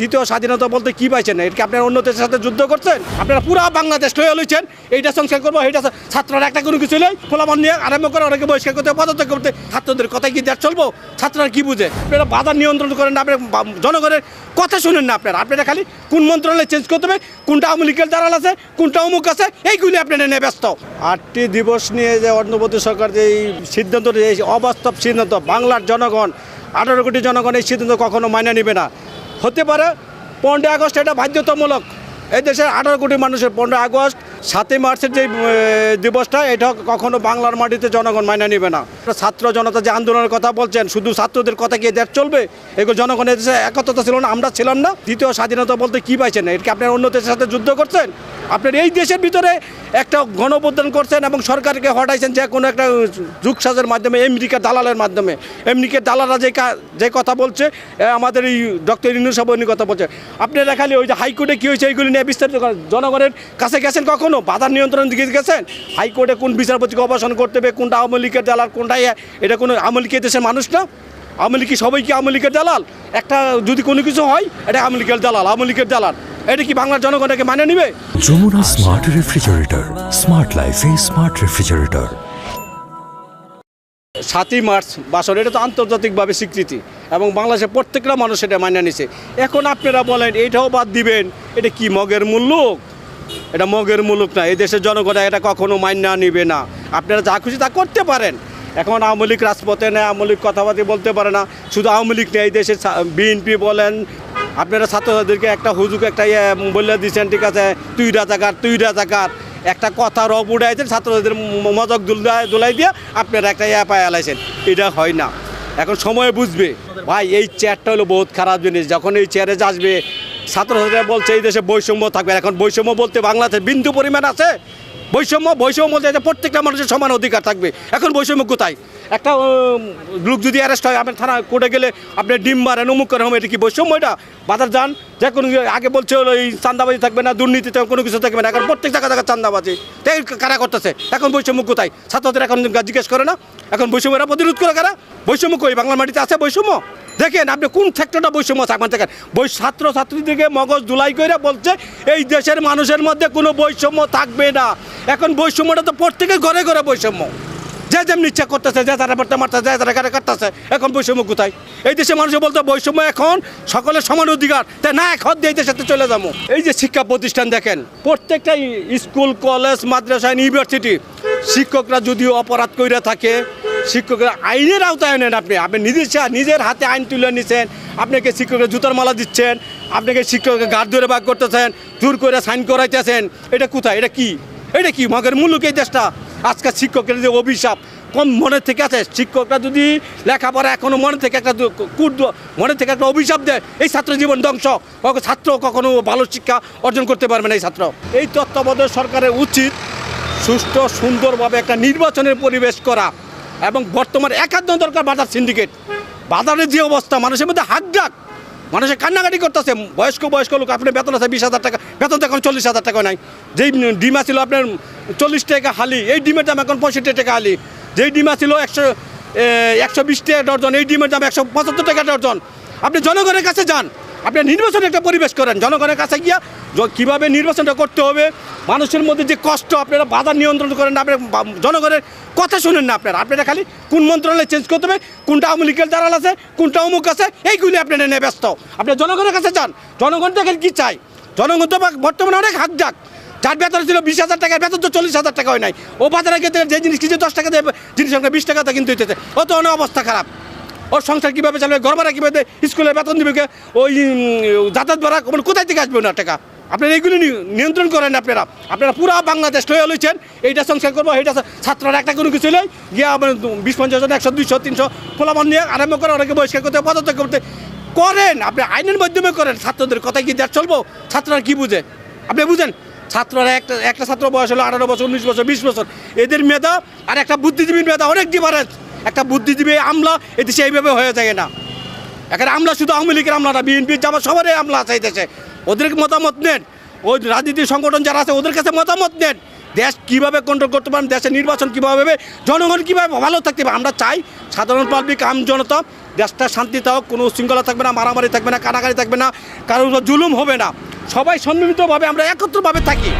দ্বিতীয় স্বাধীনতা বলতে কি পাইছেন? এটা কি আপনারা অন্য দেশের সাথে যুদ্ধ করছেন? আপনারা পুরো বাংলাদেশ লয়ে লইছেন, এইটা সংস্কার করবো, এইটা ছাত্ররা একটা কোনো কিছু নেই, ফলাফল নিয়ে আরম্ভ করে অনেকে বহিষ্কার করতে পদত্যাগ করতে, ছাত্রদের কথাই কি দেশ চলবো? ছাত্ররা কি বুঝে? আপনারা বাধা নিয়ন্ত্রণ করেন না, আপনার জনগণের কথা শুনেন না। আপনারা খালি কোন মন্ত্রণালয় চেঞ্জ করতে হবে, কোনটা আওয়ামী লীগের দালাল আছে, কোনটা অমুক আছে, এইগুলি আপনারা নিয়ে ব্যস্ত। 8টি দিবস নিয়ে যে অন্তর্বর্তী সরকার যে এই সিদ্ধান্ত, এই অবাস্তব সিদ্ধান্ত, বাংলার জনগণ 18 কোটি জনগণ এই সিদ্ধান্ত কখনো মাইনে নেবে না। হতে পারে 15 আগস্ট এটা বাধ্যতামূলক, এই দেশের 18 কোটি মানুষের 15 আগস্ট 7ই মার্চের যে দিবসটা, এটা কখনো বাংলার মাটিতে জনগণ মাইনে নেবে না। ছাত্র জনতা যে আন্দোলনের কথা বলছেন, শুধু ছাত্রদের কথা কি দেশ চলবে? এগুলো জনগণের দেশে একতা ছিল না, আমরা ছিলাম না। দ্বিতীয় স্বাধীনতা বলতে কি পাইছেন? এটা কি আপনারা অন্য দেশের সাথে যুদ্ধ করছেন? আপনার এই দেশের ভিতরে একটা গণঅভ্যুত্থান করছেন এবং সরকারকে হটাইছেন যে কোনো একটা যুগসাজের মাধ্যমে, আমেরিকার দালালের মাধ্যমে। আমেরিকার দালালরা যে কথা বলছে, আমাদের এই ডক্টর ইউনূস সাহেব কথা বলছে। আপনারা খালি ওই যে হাইকোর্টে কী হয়েছে এইগুলি নিয়ে বিস্তারিত জনগণের কাছে গেছেন? কখনো বাধার নিয়ন্ত্রণ দিকে গেছেন? হাইকোর্টে কোন বিচারপতিকে অবসান করতে হবে, কোনটা আওয়ামী লীগের দালাল, কোনটা এটা কোনো আওয়ামী লীগের দেশের মানুষ না? আওয়ামী লীগ কি সবাই কি আওয়ামী লীগের দালাল? একটা যদি কোনো কিছু হয়, এটা আওয়ামী লীগের দালাল, আওয়ামী লীগের দালাল, এটা কি বাংলার জনগণকে মানে নিবে? যমুনা স্মার্ট রেফ্রিজারেটর, স্মার্ট লাইফে স্মার্ট রেফ্রিজারেটর। 7ই মার্চ বাসর, এটা তো আন্তর্জাতিকভাবে স্বীকৃতি এবং বাংলাদেশের প্রত্যেকটা মানুষ এটা মান্য নিছে। এখন আপনারা বলেন এটাও বাদ দিবেন, এটা কি মগের মুল্লুক? এটা মগের মুলুক না, এই দেশের জনগণ এটা কখনো মান্য নিবে না। আপনারা যা খুশি তা করতে পারেন। এখন আওয়ামী লীগ রাজপথে নেই, আওয়ামী লীগ কথাবার্তা বলতে পারে না, শুধু আওয়ামী লীগ নেই, এই দেশের বিএনপি বলেন। আপনারা ছাত্রছাত্রীদেরকে একটা হুজুক একটা বলে দিচ্ছেন, ঠিক আছে, তুই রাজাকার একটা কথা রব উড়াইছেন, ছাত্রছাত্রীদের মজক দুলাই দিয়ে আপনারা একটা পায়ে আলাইছেন। এটা হয় না, এখন সময় বুঝবে। ভাই এই চেয়ারটা হলো বহুত খারাপ জিনিস। যখন এই চেয়ারে আসবে, ছাত্রছাত্রীরা বলছে এই দেশে বৈষম্য থাকবে। এখন বৈষম্য বলতে বাংলাদেশে বিন্দু পরিমাণ আছে? বৈষম্য বলতে প্রত্যেকটা মানুষের সমান অধিকার থাকবে। এখন বৈষম্য কোথায়? একটা লোক যদি অ্যারেস্ট হয়, আপনার থানা কোর্টে গেলে আপনি ডিম মারেন, অমুক করেন, এটা কি বৈষম্য? এটা বাজার যান, যে কোনো আগে বলছে হলো এই চান্দাবাজি থাকবে না, দুর্নীতিতে কোনো কিছু থাকবে না। এখন প্রত্যেক জায়গায় চান্দাবাজি, তাই কারা করতেছে? এখন বৈষম্য কোথায়? ছাত্রদের এখন জিজ্ঞেস করে না, এখন বৈষম্যরা প্রতিরোধ করে কারা? বৈষম্য কই? বাংলার মাটিতে আছে বৈষম্য? দেখেন আপনি কোন সেক্টরটা বৈষম্য আছে আপনার দেখেন। ছাত্রছাত্রীদেরকে মগজ ধুলাই করে বলছে এই দেশের মানুষের মধ্যে কোনো বৈষম্য থাকবে না। এখন বৈষম্যটা তো প্রত্যেকের ঘরে ঘরে বৈষম্য, যে যেমন ইচ্ছা করতেছে, যে তারা পড়তে মারতেছে, যে তারা কাটতেছে। এখন বৈষম্য কোথায়? এই দেশের মানুষ বলতে বৈষম্য এখন সকলের সমান অধিকার, তাই না? এখন দিয়ে এই দেশের সাথে চলে যাবো। এই যে শিক্ষা প্রতিষ্ঠান দেখেন, প্রত্যেকটা স্কুল, কলেজ, মাদ্রাসা, ইউনিভার্সিটি, শিক্ষকরা যদিও অপরাধ করে থাকে, শিক্ষকরা আইনের আওতায় নেন। আপনি নিজের হাতে আইন তুলে নিচ্ছেন, আপনাকে শিক্ষকের জুতার মালা দিচ্ছেন, আপনাকে শিক্ষকের গাড় ধরে বাগ করতেছেন, জোর করে সাইন করাইতেছেন। এটা কোথায়? এটা কি মগের মুলুক এই দেশটা? আজকাল শিক্ষকের যে অভিশাপ কম মনে থেকে আছে, শিক্ষকরা যদি লেখাপড়া এখনো মনে থেকে একটা অভিশাপ দেয়, এই ছাত্র জীবন ধ্বংস। ছাত্র কখনো ভালো শিক্ষা অর্জন করতে পারবে না। এই ছাত্র, এই তত্ত্বাবধায়ক সরকারের উচিত সুষ্ঠু সুন্দরভাবে একটা নির্বাচনের পরিবেশ করা এবং বর্তমানে একান্ত দরকার বাজার সিন্ডিকেট। বাজারের যে অবস্থা, মানুষের মধ্যে হাকডাক, মানুষের কান্নাকাটি করতেছে। বয়স্ক লোক, আপনার বেতন আছে 20,000 টাকা, বেতন তো এখন 40,000 টাকা নাই। যেই ডিমা ছিল আপনার 40 টাকা হালি, এই ডিমের দাম এখন 65 টাকা হালি। যেই ডিমা ছিল 120 টাকা ডর্জন, এই ডিমের দাম 175 টাকা ডর্জন। আপনি জনগণের কাছে যান, আপনি নির্বাচনের একটা পরিবেশ করেন। জনগণের কাছে গিয়া কীভাবে নির্বাচনটা করতে হবে, মানুষের মধ্যে যে কষ্ট, আপনারা বাধার নিয়ন্ত্রণ করেন না, আপনার জনগণের কথা শুনেন না। আপনারা খালি কোন মন্ত্রণালয় চেঞ্জ করতে হবে, কোনটা আওয়ামী লীগের দালাল আছে, কোনটা অমুক আছে, এইগুলি আপনারা নিয়ে ব্যস্ত। আপনি জনগণের কাছে যান, জনগণ দেখেন কী চাই। জনগণ তো বর্তমানে অনেক হাকডাক। যার বেতন ছিল 20,000 টাকার, বেতন তো 40,000 টাকা হয় নাই। ও বাজারে গেতে যে জিনিস কিনছে 10 টাকা দেবে, জিনিস 20 টাকাতে কিন্তু হইতেছে। ও তো অনেক অবস্থা খারাপ। ওর সংসার কীভাবে চালাবে, ঘর ভাড়া কীভাবে, স্কুলের বেতন দিবে, ওই যাতায়াত ভাড়া কোথায় থেকে আসবে না টাকা? আপনারা এইগুলি নিয়ন্ত্রণ করেন। আপনারা পুরো বাংলাদেশ লয়ে লইছেন, এইটা সংস্কার করবো, এইটা ছাত্ররা একটা কোনো কিছু নেই, গিয়ে 20-50 জন, 100, 200, 300 ফলাফল নিয়ে আরম্ভ করে অনেকে বহিষ্কার করতে, পদত্যাগ করতে করেন। আপনি আইনের মাধ্যমে করেন। ছাত্রদের কথাই কি দেশ চলবো? ছাত্ররা কি বুঝে? আপনি বুঝেন? ছাত্ররা একটা ছাত্র বয়স হলো 18 বছর, 19 বছর, 20 বছর। এদের মেধা আর একটা বুদ্ধিজীবীর মেধা অনেক ডিফারেন্স। একটা বুদ্ধিজীবী আমলা এদেশে এইভাবে হয়ে যায় না। এখানে আমলা শুধু আওয়ামী লীগের আমলা না, বিএনপির জামাত সবারই আমলা আছে এই দেশে। ওদের মতামত নেন, ওই রাজনীতির সংগঠন যারা আছে ওদের কাছে মতামত নেন। দেশ কীভাবে কন্ট্রোল করতে পারবেন, দেশের নির্বাচন কীভাবে হবে, জনগণ কীভাবে ভালো থাকতে পারে। আমরা চাই সাধারণ পাবলিক আম জনতা দেশটা শান্তিতে হোক, কোনো শৃঙ্খলা থাকবে না, মারামারি থাকবে না, কানাকানি থাকবে না, কারোর জুলুম হবে না, সবাই সম্মিলিতভাবে আমরা একত্রভাবে থাকি।